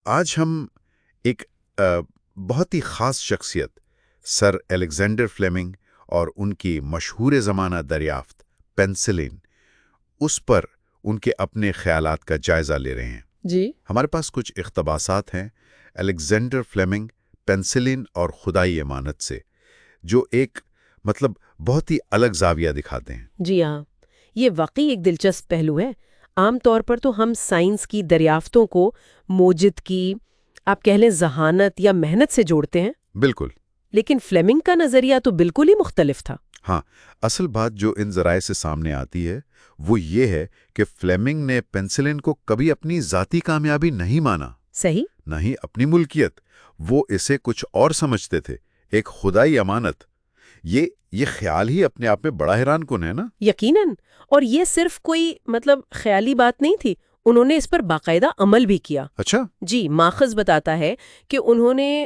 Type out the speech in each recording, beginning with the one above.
آج ہم ایک بہت ہی خاص شخصیت سر الیگزینڈر فلیمنگ اور ان کی مشہور زمانہ دریافت پینسلن اس پر ان کے اپنے خیالات کا جائزہ لے رہے ہیں۔ جی ہمارے پاس کچھ اقتباسات ہیں الیگزینڈر فلیمنگ پینسلن اور خدائی امانت سے، جو ایک بہت ہی الگ زاویہ دکھاتے ہیں۔ جی ہاں، یہ واقعی ایک دلچسپ پہلو ہے۔ عام طور پر تو ہم سائنس کی دریافتوں کو موجد کی آپ کہہ لیں ذہانت یا محنت سے جوڑتے ہیں، بالکل۔ لیکن فلیمنگ کا نظریہ تو بالکل ہی مختلف تھا۔ ہاں، اصل بات جو ان ذرائع سے سامنے آتی ہے وہ یہ ہے کہ فلیمنگ نے پینسلن کو کبھی اپنی ذاتی کامیابی نہیں مانا، صحیح؟ نہ ہی اپنی ملکیت۔ وہ اسے کچھ اور سمجھتے تھے، ایک خدائی امانت۔ یہ خیال ہی اپنے آپ میں بڑا حیران کن ہے نا؟ یقیناً، اور یہ صرف کوئی خیالی بات نہیں تھی، انہوں نے اس پر باقاعدہ عمل بھی کیا۔ اچھا، جی، ماخذ بتاتا ہے کہ انہوں نے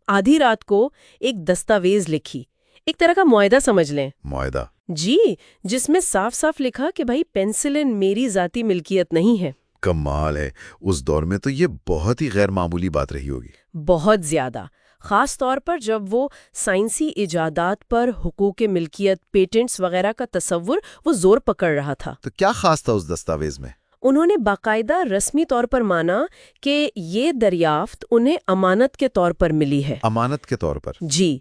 آدھی رات کو ایک دستاویز لکھی، ایک طرح کا معاہدہ سمجھ لیں۔ معاہدہ؟ جی، جس میں صاف صاف لکھا کہ بھائی پینسلن میری ذاتی ملکیت نہیں ہے۔ کمال ہے، اس دور میں تو یہ بہت ہی غیر معمولی بات رہی ہوگی۔ بہت زیادہ، خاص طور پر جب وہ سائنسی ایجادات پر حقوق ملکیت، پیٹنٹس وغیرہ کا تصور وہ زور پکڑ رہا تھا۔ تو کیا خاص تھا اس دستاویز میں؟ انہوں نے باقاعدہ رسمی طور پر مانا کہ یہ دریافت انہیں امانت کے طور پر ملی ہے۔ امانت کے طور پر؟ جی،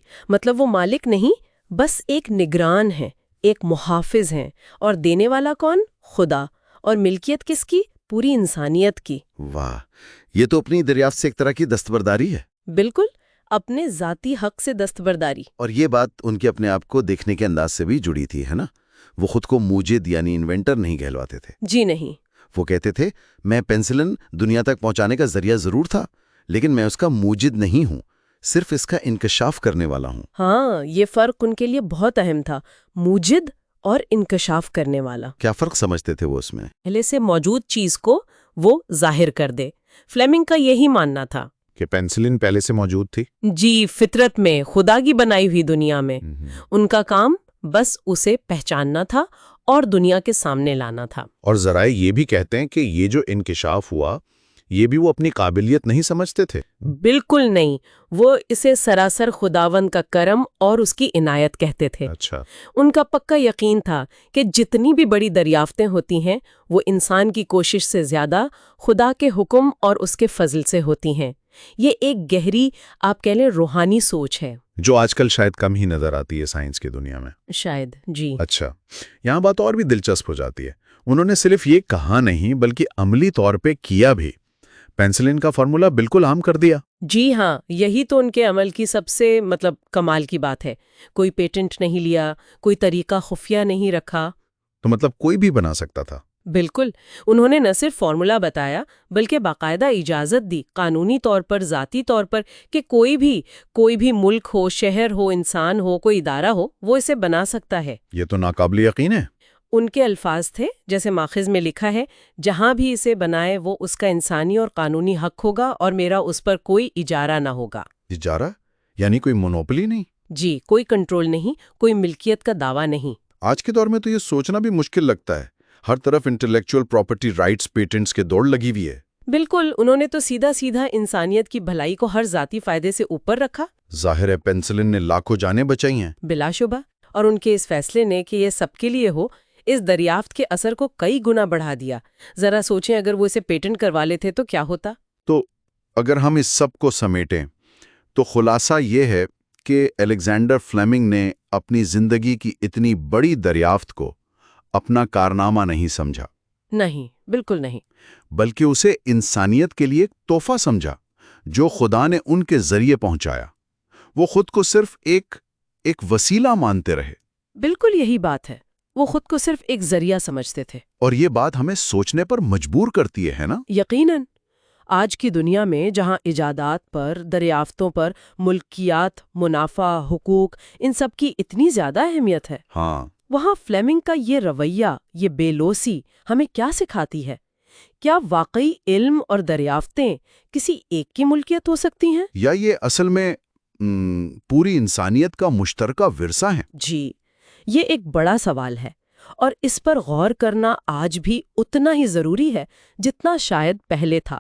وہ مالک نہیں، بس ایک نگران ہیں، ایک محافظ ہیں، اور دینے والا کون؟ خدا۔ اور ملکیت کس کی؟ پوری انسانیت کی۔ واہ، یہ تو اپنی دریافت سے ایک طرح کی دستبرداری ہے۔ بالکل، اپنے ذاتی حق سے دستبرداری۔ اور یہ بات ان کے اپنے آپ کو دیکھنے کے انداز سے بھی جڑی تھی، ہے نا؟ وہ خود کو موجد یعنی انوینٹر نہیں کہلواتے تھے۔ جی نہیں، وہ کہتے تھے میں پینسلن دنیا تک پہنچانے کا ذریعہ ضرور تھا، لیکن میں اس کا موجد نہیں ہوں، صرف اس کا انکشاف کرنے والا ہوں۔ ہاں، یہ فرق ان کے لیے بہت اہم تھا، موجد اور انکشاف کرنے والا۔ کیا فرق سمجھتے تھے وہ اس میں؟ پہلے سے موجود چیز کو وہ ظاہر کر دے۔ فلیمنگ کا یہی ماننا تھا کہ پینسلن پہلے سے موجود تھی؟ جی، فطرت میں، خدا کی بنائی ہوئی دنیا میں۔ ان کا کام بس اسے پہچاننا تھا اور دنیا کے سامنے لانا تھا۔ اور ذرائع یہ بھی کہتے ہیں کہ یہ جو انکشاف ہوا، یہ بھی وہ اپنی قابلیت نہیں سمجھتے تھے۔ بالکل نہیں، وہ اسے سراسر خداوند کا کرم اور اس کی عنایت کہتے تھے۔ اچھا، ان کا پکا یقین تھا کہ جتنی بھی بڑی دریافتیں ہوتی ہیں وہ انسان کی کوشش سے زیادہ خدا کے حکم اور اس کے فضل سے ہوتی ہیں۔ یہ ایک گہری آپ کہہ لیں روحانی سوچ ہے، جو آج کل شاید کم ہی نظر آتی ہے سائنس کی دنیا میں۔ شاید۔ جی اچھا، یہاں بات اور بھی دلچسپ ہو جاتی ہے۔ انہوں نے صرف یہ کہا نہیں بلکہ عملی طور پہ کیا بھی۔ پینسلن کا فارمولا بالکل عام کر دیا۔ جی ہاں، یہی تو ان کے عمل کی سب سے کمال کی بات ہے۔ کوئی پیٹنٹ نہیں لیا، کوئی طریقہ خفیہ نہیں رکھا۔ تو کوئی بھی بنا سکتا تھا۔ بالکل، انہوں نے نہ صرف فارمولا بتایا بلکہ باقاعدہ اجازت دی، قانونی طور پر، ذاتی طور پر، کہ کوئی بھی ملک ہو، شہر ہو، انسان ہو، کوئی ادارہ ہو، وہ اسے بنا سکتا ہے۔ یہ تو ناقابل یقین ہے۔ ان کے الفاظ تھے، جیسے ماخذ میں لکھا ہے، جہاں بھی اسے بنائے وہ اس کا انسانی اور قانونی حق ہوگا اور میرا اس پر کوئی اجارہ نہ ہوگا۔ اجارہ؟ یعنی کوئی مونوپلی نہیں؟ جی، کوئی کنٹرول نہیں، کوئی ملکیت کا دعویٰ نہیں۔ آج کے دور میں تو یہ سوچنا بھی مشکل لگتا ہے، ہر طرف انٹلیکچوئل پراپرٹی رائٹس، پیٹنٹس کے دوڑ لگی ہوئی ہے۔ بالکل، انہوں نے تو سیدھا انسانیت کی بھلائی کو ہر ذاتی فائدے سے اوپر رکھا۔ ظاہر ہے پینسلن نے لاکھوں جانیں بچائی ہیں۔ بلا شبہ، اور ان کے اس فیصلے نے کہ یہ سب کے لیے ہو، اس دریافت کے اثر کو کئی گنا بڑھا دیا۔ ذرا سوچیں اگر وہ اسے پیٹنٹ کروا لیتے تو کیا ہوتا؟ تو اگر ہم اس سب کو سمیٹیں تو خلاصہ یہ ہے کہ الیگزینڈر فلیمنگ نے اپنی زندگی کی اتنی بڑی دریافت کو اپنا کارنامہ نہیں سمجھا، نہیں، بالکل نہیں، بلکہ اسے انسانیت کے لیے ایک تحفہ سمجھا جو خدا نے ان کے ذریعے پہنچایا۔ وہ خود کو صرف ایک وسیلہ مانتے رہے۔ بالکل یہی بات ہے، وہ خود کو صرف ایک ذریعہ سمجھتے تھے۔ اور یہ بات ہمیں سوچنے پر مجبور کرتی ہے نا؟ یقیناً، آج کی دنیا میں جہاں ایجادات پر، دریافتوں پر، ملکیات، منافع، حقوق، ان سب کی اتنی زیادہ اہمیت ہے، ہاں، وہاں فلیمنگ کا یہ رویہ، یہ بے لوثی ہمیں کیا سکھاتی ہے؟ کیا واقعی علم اور دریافتیں کسی ایک کی ملکیت ہو سکتی ہیں؟ یا یہ اصل میں پوری انسانیت کا مشترکہ ورثہ ہے؟ جی، یہ ایک بڑا سوال ہے، اور اس پر غور کرنا آج بھی اتنا ہی ضروری ہے جتنا شاید پہلے تھا۔